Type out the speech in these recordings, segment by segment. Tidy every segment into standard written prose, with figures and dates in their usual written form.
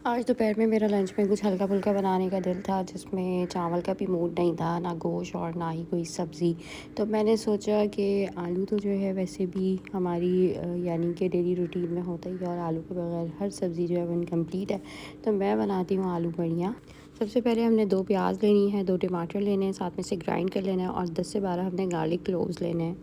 आज दोपहर में मेरा लंच में कुछ हल्का-फुल्का बनाने का दिल था, जिसमें चावल का भी मूड नहीं था, ना गोश्त और ना ही कोई सब्ज़ी। तो मैंने सोचा कि आलू तो जो है वैसे भी हमारी यानी कि डेली रूटीन में होता ही है, और आलू के बगैर हर सब्ज़ी जो है वो इनकम्प्लीट है। तो मैं बनाती हूँ आलू बड़ियाँ। सबसे पहले हमने 2 प्याज़ लेनी है, 2 टमाटर लेने हैं, साथ में से ग्राइंड कर लेना है, और 10 से 12 हमने गार्लिक क्लोव्स लेने हैं।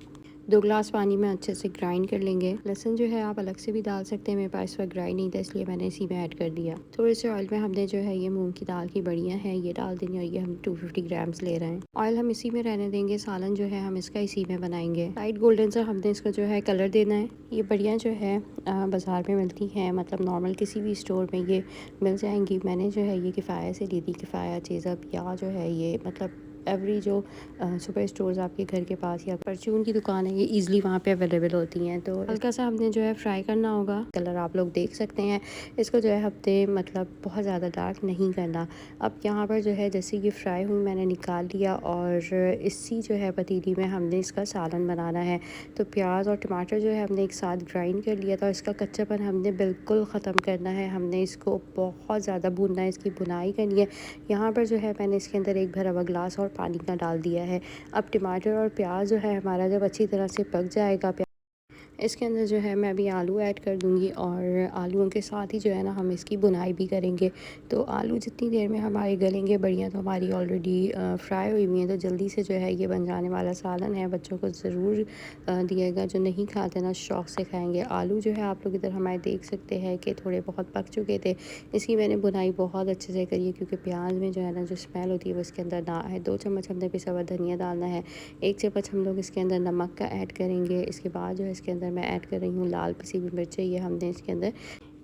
2 ग्लास पानी में अच्छे से ग्राइंड कर लेंगे। लहसुन जो है आप अलग से भी डाल सकते हैं, मेरे पास इस वक्त ग्राइंड नहीं था, इसलिए मैंने इसी में ऐड कर दिया। थोड़े से ऑयल में हमने जो है ये मूंग की दाल की बड़ियाँ हैं ये डाल देंगे, और ये हम 250 ग्राम्स ले रहे हैं। ऑयल हम इसी में रहने देंगे, सालन जो है हम इसका इसी में बनाएंगे। लाइट गोल्डन सा हमने इसको जो है कलर देना है। ये बड़ियाँ जो है बाज़ार में मिलती हैं, मतलब नॉर्मल किसी भी स्टोर में ये मिल जाएंगी। मैंने जो है ये किफ़ाया से ली थी, किफ़ाया चीज़अप, या जो है ये मतलब एवरी जो सुपर स्टोर्स आपके घर के पास या परचून की दुकान है, ये इजीली वहाँ पे अवेलेबल होती हैं। तो हल्का सा हमने जो है फ्राई करना होगा। कलर आप लोग देख सकते हैं। इसको जो है हफ्ते मतलब बहुत ज़्यादा डार्क नहीं करना। अब यहाँ पर जो है जैसे ये फ्राई हुई मैंने निकाल लिया, और इसी जो है पतीली में हमने इसका सालन बनाना है। तो प्याज और टमाटर जो है हमने एक साथ ग्राइंड कर लिया था, इसका कच्चापन हमने बिल्कुल ख़त्म करना है। हमने इसको बहुत ज़्यादा भूनना है, इसकी भुनाई करनी है। यहाँ पर जो है मैंने इसके अंदर एक भरा हुआ ग्लास और पानी का डाल दिया है। अब टमाटर और प्याज जो है हमारा जब अच्छी तरह से पक जाएगा, इसके अंदर जो है मैं अभी आलू ऐड कर दूंगी, और आलूओं के साथ ही जो है ना हम इसकी बुनाई भी करेंगे। तो आलू जितनी देर में हमारे गलेंगे, बढ़िया तो हमारी ऑलरेडी फ्राई हुई हुई हैं, तो जल्दी से जो है ये बन जाने वाला सालन है। बच्चों को ज़रूर दिएगा, जो नहीं खाते ना शौक़ से खाएंगे। आलू जो है आप लोग इधर हमारे देख सकते हैं कि थोड़े बहुत पक चुके थे। इसकी मैंने बुनाई बहुत अच्छे से करी है, क्योंकि प्याज में जो है ना जो स्मेल होती है वो इसके अंदर ना है। 2 चम्मच हमने पिसा हुआ धनिया डालना है। 1 चम्मच हम लोग इसके अंदर नमक का ऐड करेंगे। इसके बाद जो है इसके अंदर मैं ऐड कर रही हूँ लाल पिसी हुई मिर्चें, ये हमने इसके अंदर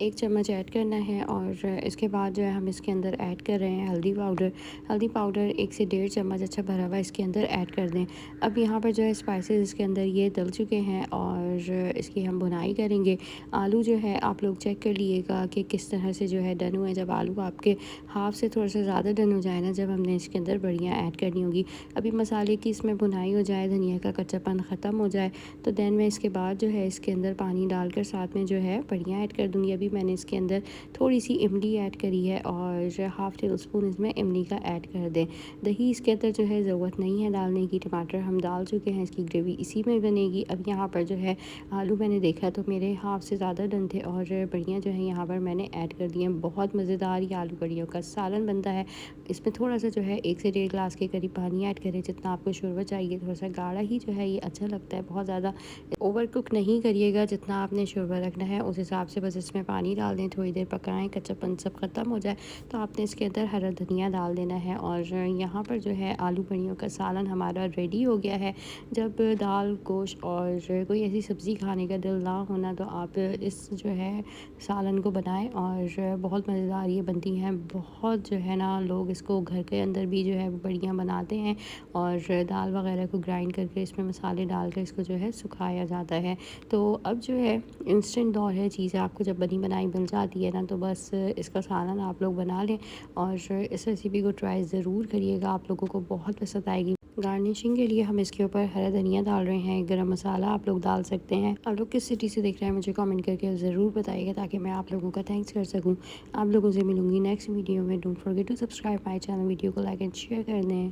1 चम्मच ऐड करना है। और इसके बाद जो है हम इसके अंदर ऐड कर रहे हैं हल्दी पाउडर। हल्दी पाउडर 1 से 1.5 चम्मच अच्छा भरा हुआ इसके अंदर ऐड कर दें। अब यहाँ पर जो है स्पाइसेस इसके अंदर ये डल चुके हैं, और इसकी हम भुनाई करेंगे। आलू जो है आप लोग चेक कर लीजिएगा कि किस तरह से जो है डन हुए। जब आलू आपके हाफ से थोड़ा सा ज़्यादा डन हो जाए ना, जब हमने इसके अंदर बढ़िया ऐड करनी होगी। अभी मसाले की इसमें भुनाई हो जाए, धनिया का कच्चापन ख़त्म हो जाए, तो देन मैं इसके बाद जो है इसके अंदर पानी डालकर साथ में जो है बढ़िया ऐड कर दूँगी। अभी मैंने इसके अंदर थोड़ी सी इमली ऐड करी है, और हाफ़ टेबल स्पून इसमें इमली का ऐड कर दें। दही इसके अंदर जो है ज़रूरत नहीं है डालने की, टमाटर हम डाल चुके हैं, इसकी ग्रेवी इसी में बनेगी। अब यहाँ पर जो है आलू मैंने देखा तो मेरे हाफ़ से ज़्यादा डन थे, और बढ़िया जो है यहाँ पर मैंने ऐड कर दिए हैं। बहुत मज़ेदार ये आलू बड़ियों का सालन बनता है। इसमें थोड़ा सा जो है 1 से 1.5 ग्लास के करीब पानी ऐड करें, जितना आपको शोरबा चाहिए। थोड़ा सा गाढ़ा ही जो है ये अच्छा लगता है, बहुत ज़्यादा ओवर कुक नहीं करिएगा। जितना आपने शोरबा रखना है उस हिसाब से बस इसमें पानी डाल दें, थोड़ी देर पकाएं, कच्चापन सब ख़त्म हो जाए तो आपने इसके अंदर हरा धनिया डाल देना है। और यहाँ पर जो है आलू बड़ियों का सालन हमारा रेडी हो गया है। जब दाल गोश्त और कोई ऐसी सब्ज़ी खाने का दिल ना होना, तो आप इस जो है सालन को बनाएं, और बहुत मज़ेदार ये बनती हैं। बहुत जो है ना लोग इसको घर के अंदर भी जो है बढ़िया बनाते हैं, और दाल वगैरह को ग्राइंड करके इसमें मसाले डालकर इसको जो है सुखाया जाता है। तो अब जो है इंस्टेंट दौर है, चीज़ें आपको जब बनी बनाई मिल जाती है ना, तो बस इसका सालन आप लोग बना लें, और इस रेसिपी को ट्राई ज़रूर करिएगा, आप लोगों को बहुत पसंद आएगी। गार्निशिंग के लिए हम इसके ऊपर हरा धनिया डाल रहे हैं, गरम मसाला आप लोग डाल सकते हैं। आप लोग किस सिटी से देख रहे हैं मुझे कमेंट करके ज़रूर बताइएगा, ताकि मैं आप लोगों का थैंक्स कर सकूं। आप लोगों से मिलूंगी नेक्स्ट वीडियो में। Don't forget to subscribe my channel. Video को लाइक एंड शेयर कर दें।